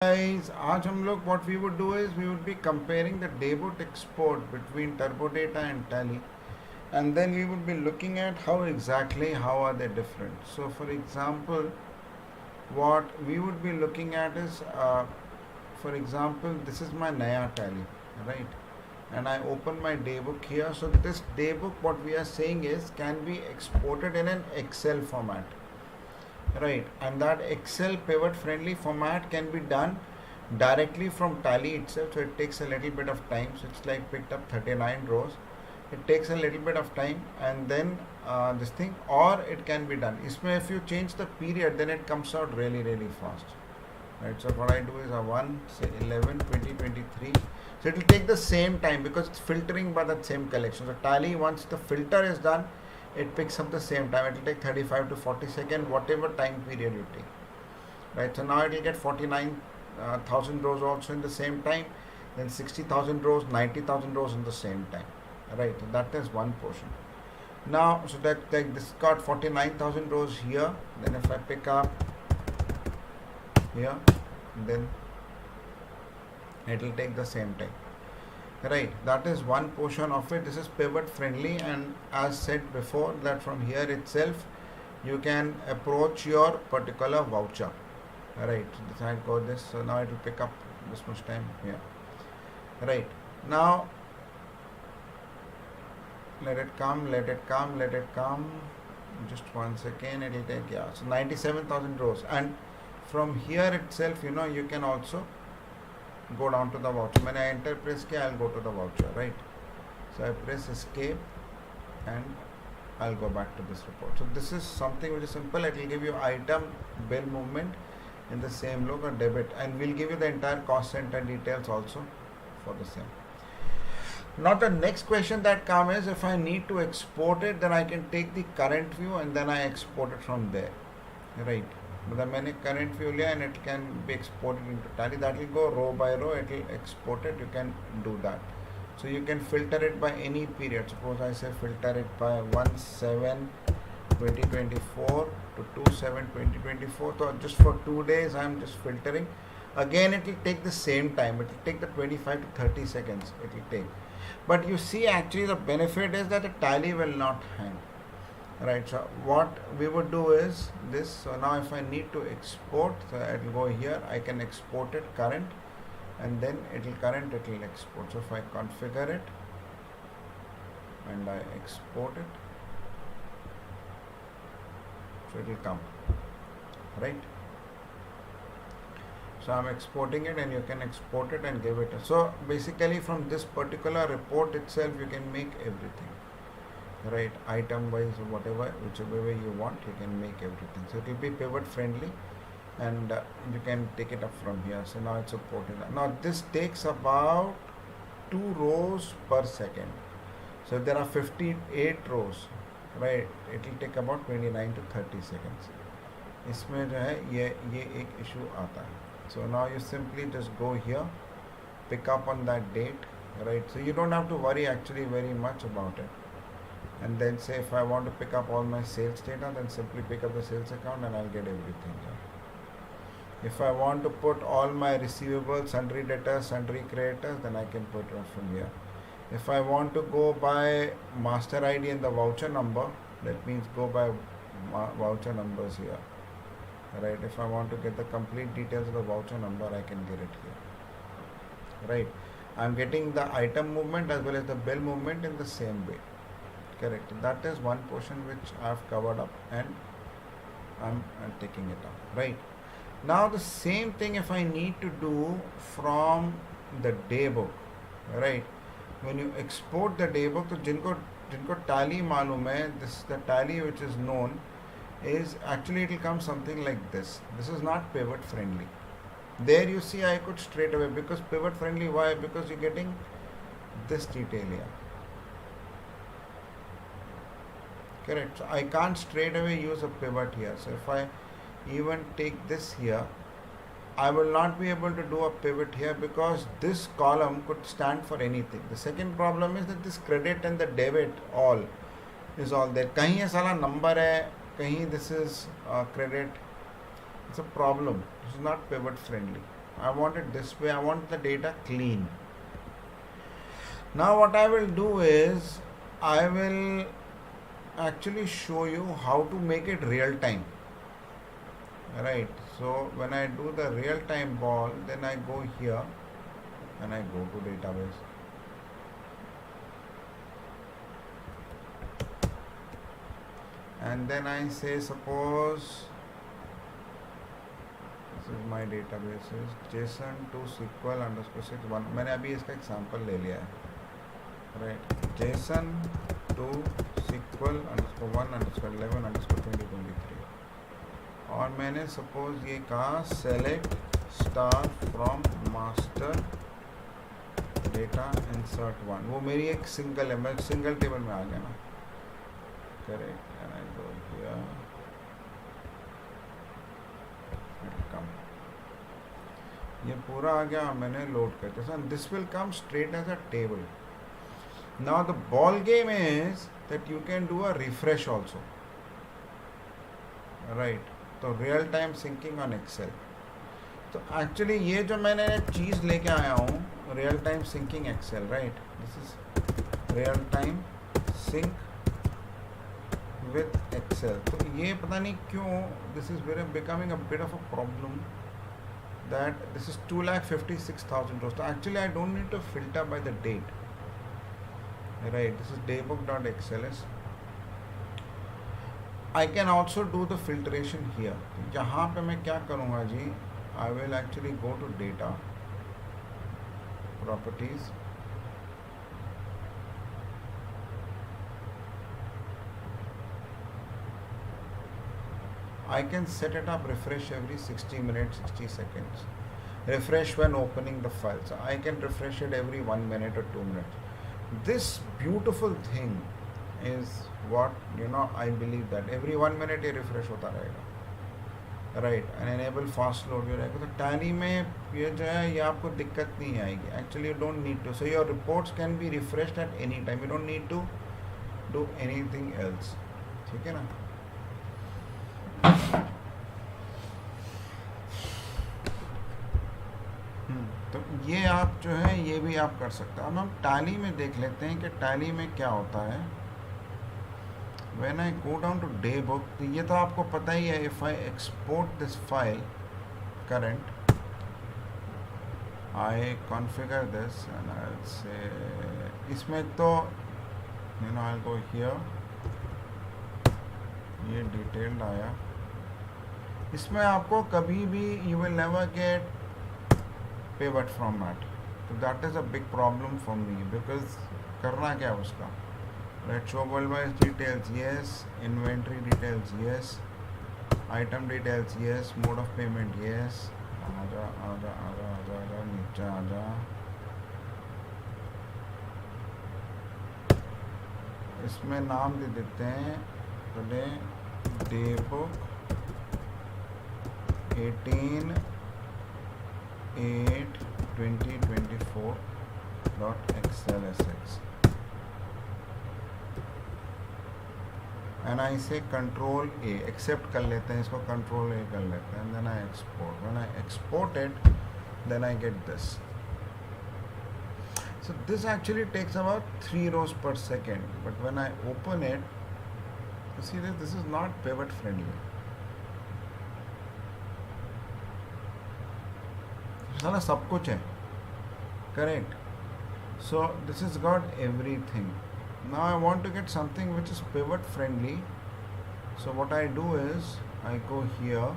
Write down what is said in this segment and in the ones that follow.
Guys, आज हम लोग what we would do is we would be comparing the daybook export between Turbodata and Tally, and then we would be looking at how are they different. So for example, what we would be looking at is for example, this is my Naya Tally, right? And I open my daybook here. So this daybook, what we are saying is, can be exported in an Excel format, right? And that Excel pivot friendly format can be done directly from Tally itself, so it takes a little bit of time. So it's like picked up 39 rows. It takes a little bit of time, and then this thing, or it can be done. Isme if you change the period, then it comes out really fast, right? So what I do is a 1, say 11, 20, 23. So it will take the same time because it's filtering by that same collection. So Tally, once the filter is done, it picks up the same time. It will take 35 to 40 seconds, whatever time period you take, right? So now it will get 49,000 rows also in the same time, then 60,000 rows, 90,000 rows in the same time, right? So that is one portion. Now, so that this got 49,000 rows here. Then if I pick up here, then it will take the same time, right? That is one portion of it. This is pivot friendly, and as said before, that from here itself you can approach your particular voucher, right? So this I got this, so now it will pick up this much time here, right? Now let it come, just 1 second, it will take, yeah, so 97,000 rows. And from here itself, you can also go down to the voucher. When I enter press K, I'll go to the voucher, right? So I press escape and I'll go back to this report. So this is something which is simple. It will give you item, bill movement in the same look, or debit, and we'll give you the entire cost center details also for the same. Now the next question that comes is, if I need to export it, then I can take the current view and then I export it from there, right? मतलब मैंने current view लिया and it can be exported into Tally. That will go row by row, it will export it. You can do that. So you can filter it by any period. Suppose I say filter it by 1/7/2024 to 2/7/2024. So just for 2 days I am just filtering. Again, it will take the same time. It will take the 25 to 30 seconds. It will take. But you see, actually the benefit is that the Tally will not hang. Right, so what we would do is this. So now if I need to export, so I will go here, I can export it current, and then it will current, it will export. So if I configure it and I export it, so it will come, right? So I'm exporting it, and you can export it and give it so basically from this particular report itself you can make everything, right? Item wise, whatever, whichever way you want, you can make everything. So it will be pivot friendly, and you can take it up from here. So now it's supported. Now this takes about 2 rows per second. So there are 58 rows, right? It will take about 29 to 30 seconds. इसमें जो है ये एक issue आता है. So now you simply just go here, pick up on that date, right? So you don't have to worry actually very much about it. And then say if I want to pick up all my sales data, then simply pick up the sales account and I'll get everything here. If I want to put all my receivables, sundry debtors, sundry creditors, then I can put it from here. If I want to go by master ID and the voucher number, that means go by voucher numbers here, right? If I want to get the complete details of the voucher number, I can get it here, right? I'm getting the item movement as well as the bill movement in the same way. Correct. That is one portion which I have covered up, and I'm taking it up, right? Now the same thing if I need to do from the daybook, right? When you export the daybook, तो जिनको Tally मालूम है, this the Tally which is known is actually it will come something like this. This is not pivot friendly. There you see I could straight away, because pivot friendly, why? Because you're getting this detail here. Correct. So I can't straight away use a pivot here. So if I even take this here, I will not be able to do a pivot here because this column could stand for anything. The second problem is that this credit and the debit all is all there. कहीं ये साला number है, कहीं this is credit. It's a problem. This is not pivot friendly. I want it this way. I want the data clean. Now what I will do is I will actually show you how to make it real time. Right. So when I do the real time ball, then I go here and I go to database. And then I say, suppose this is my database is JSON to SQL underscore 61. मैंने अभी इसका example ले लिया है, right? JSON to SQL underscore 1 underscore 11 underscore 2023 और मैंने suppose ये कहा select star from master data insert 1. वो मेरी एक सिंगल है, मैं सिंगल टेबल में आ गया ना, correct. And I go here, come. ये पूरा आ गया, मैंने लोड कर दिया. This will come straight as a table. Now the ball game is that you can do a refresh also, right? तो real time syncing on Excel. तो actually ये जो मैंने चीज़ लेके आया हूँ, real time syncing Excel, right? This is real time sync with Excel. तो ये पता नहीं क्यों this is very becoming a bit of a problem that this is 2,56,000 rows. तो एक्चुअली I don't need to filter by the date, right? This is daybook.xls. I can also do the filtration here. यहाँ पे मैं क्या करूँगा जी, I will actually go to data, properties, I can set it up refresh every 60 minutes, 60 seconds. Refresh when opening the file. So I can refresh it every 1 minute or 2 minutes. This beautiful thing is what, I believe that every 1 minute ये refresh होता रहेगा, right? And enable fast load भी रहेगा. तो Tally में ये जो है ये आपको दिक्कत नहीं आएगी. Actually you don't need to. So your reports can be refreshed at any time. You don't need to do anything else. ठीक है ना? तो ये आप जो है ये भी आप कर सकते हैं. अब हम Tally में देख लेते हैं कि Tally में क्या होता है. When I go down to daybook, तो ये तो आपको पता ही है. If I export this file current, I configure this and I'll say इसमें तो I'll go here, ये detailed आया. इसमें आपको कभी भी you will never get pivot format. So that is a big problem for me because करना क्या है उसका, right? Show worldwide details, yes. Inventory details, yes. Item details, yes. Mode of payment, yes. आजा आजा आजा आजा आजा नीचे आजा. इसमें नाम दे देते हैं पहले daybook 18/8/2024.xlsx. and I say control A, accept कर लेते हैं इसको, control A कर लेते हैं, and then I export. When I export it, then I get this. So this actually takes about 3 rows per second, but when I open it, you see that this is not pivot friendly. साला सब कुछ है, correct? So this has got everything. Now I want to get something which is pivot friendly. So what I do is I go here,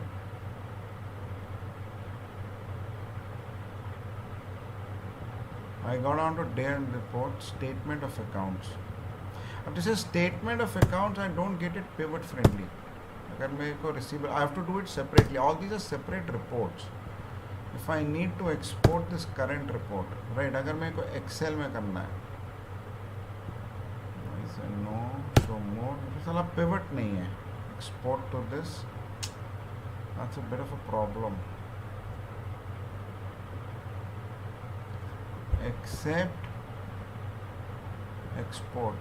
I go down to day and report, statement of accounts. अब this is statement of accounts, I don't get it pivot friendly. अगर मेरे को receiver, I have to do it separately. All these are separate reports. If I need to export this current report, right? अगर मेरे को Excel में करना है, no show मोर, साला पिवट नहीं है. Export to this, that's a bit of a problem. Except export,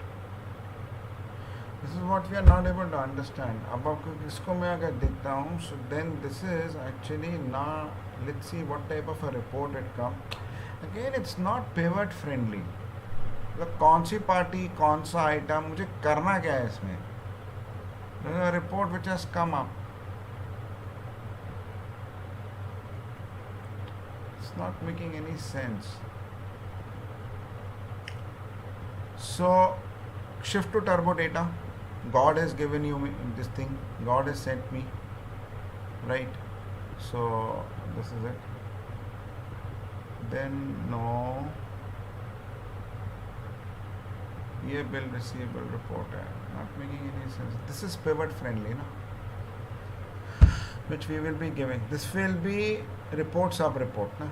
this is what we are not able to understand. अब आपको इसको मैं अगर देखता हूँ, so then this is actually let's see what type of a report it come. Again, it's not pivot friendly. मतलब कौन सी party कौन सा आइटम मुझे करना क्या है इसमें. Report which has come up, it's not making any sense. So shift to Turbodata. God has given you this thing. God has sent me, right? So this is it. Then no, ये bill receivable report है, not making any sense. This is pivot friendly, ना? Which we will be giving. This will be report sub report, ना?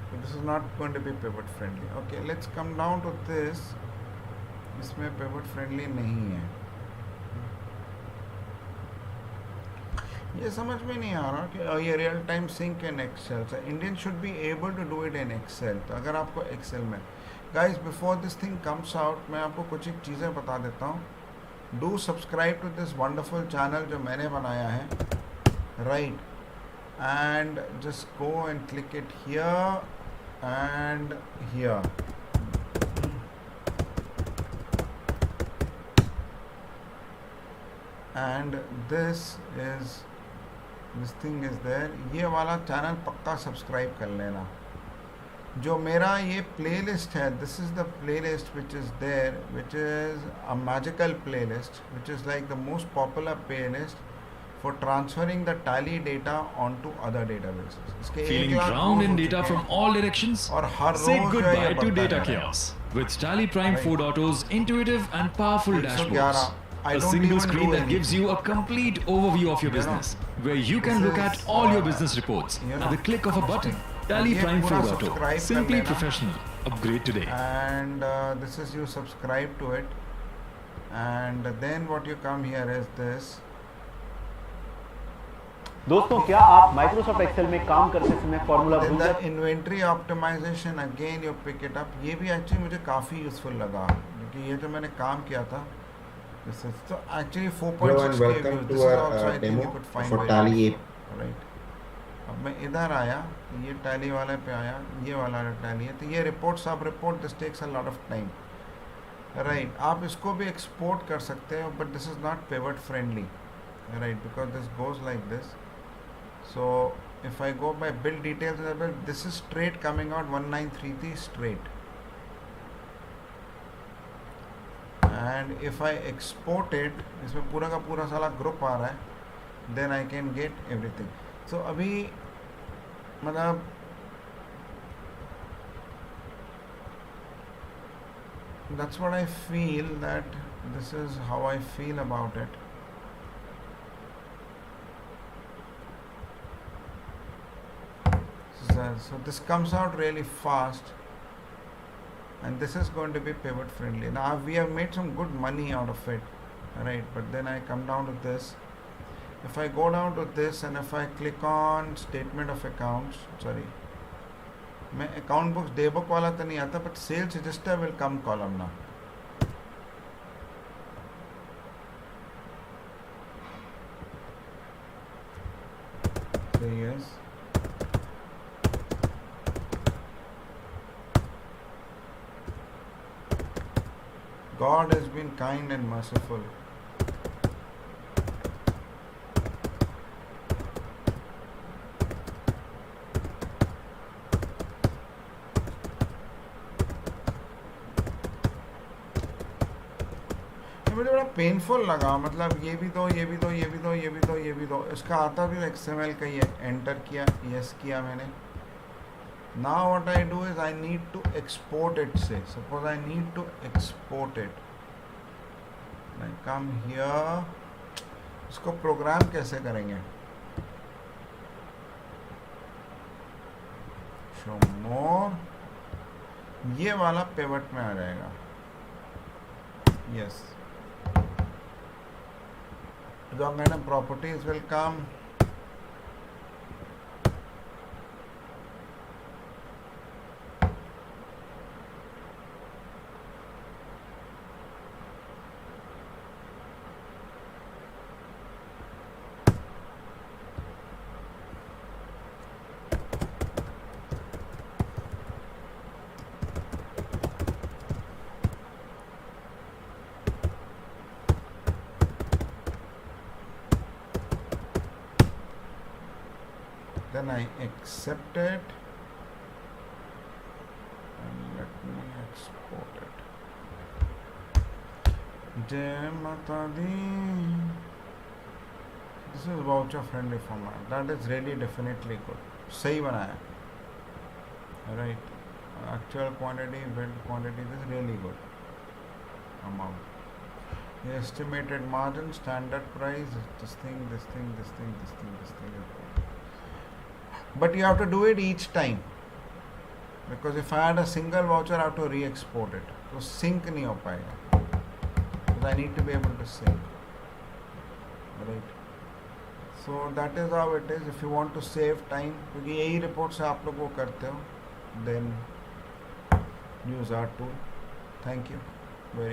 So this is not going to be pivot friendly. Okay, let's come down to this. इसमें pivot friendly नहीं है. ये समझ में नहीं आ रहा कि ये real time sync in Excel से. Indian should be able to do it in Excel. तो अगर आपको एक्सेल में, guys before this thing comes out, मैं आपको कुछ एक चीज़ें बता देता हूँ. Do subscribe to this wonderful channel जो मैंने बनाया है, right, and just go and click it here and here. And this thing is there. ये वाला चैनल पक्का सब्सक्राइब कर लेना. जो मेरा ये प्लेलिस्ट है, this is the playlist which is there, which is a magical playlist, which is like the most popular playlist for transferring the Tally data on to other databases. इसके Feeling drowned in data from all directions? और हर Say रोज जो है goodbye ये to बढ़ता data जा रहा है. chaos with Tally Prime 4.0's intuitive and powerful 111. dashboards. I A don't single even screen do that gives you a complete overview of your business, where you can This look is, at all your business reports at the click of a button. Tally ये Prime पूरा 4.0. subscribe कर Simply लेना. professional. Upgrade today. And this is, you subscribe to it, and then what you come here is this. दोस्तों, क्या आप Microsoft Excel में काम करते समय फॉर्मूला Then भूल the जाते inventory optimization, again you pick it up. ये भी एक्चुअली मुझे काफ़ी यूज़फुल लगा, क्योंकि ये जो मैंने काम किया था, this is so actually 4.6 Hello and welcome views. to This is our also I think demo you could find for very Tally useful, right? अब मैं इधर आया, ये टैली वाले पे आया, ये वाला टैली है, तो ये रिपोर्ट सब report, this takes a lot of time, right. आप इसको भी एक्सपोर्ट कर सकते हो, but this is not pivot friendly, right, because this goes like this. So if I go by bill details, this is straight coming out 1933 straight, and if I export it, इसमें पूरा का पूरा साला group आ रहा है, then I can get everything. So अभी मतलब that's what I feel, that this is how I feel about it. So this comes out really fast, and this is going to be pivot friendly. Now we have made some good money out of it, right? But then I come down to this. If I go down to this and if I click on statement of accounts, sorry, मैं account books daybook वाला तो नहीं आता, but sales register will come column now. So yes. God has been kind and merciful. मुझे बड़ा painful लगा, मतलब ये भी दो, ये भी दो, ये भी दो, ये भी दो, ये भी दो. इसका आता भी XML का ही है. एंटर किया, यस किया मैंने. Now what I do is I need to export it. Say suppose I need to export it, I come here. इसको प्रोग्राम कैसे करेंगे? Show more. ये वाला पिवट में आ जाएगा. Yes. The kind of properties will come. then I accept it and let me export it. Jai Mata Di. This is voucher friendly format. That is really definitely good. सही बनाया. Right. Actual quantity, build quantity. This is really good. Amount. The estimated margin, standard price, this thing. But you have to do it each time. Because if I had a single voucher, I have to re-export it. So sync नहीं हो पाएगा. Because I need to be able to sync. Right. So that is how it is. If you want to save time, क्योंकि यही report से आप लोग वो करते हो, then use our tool. Thank you.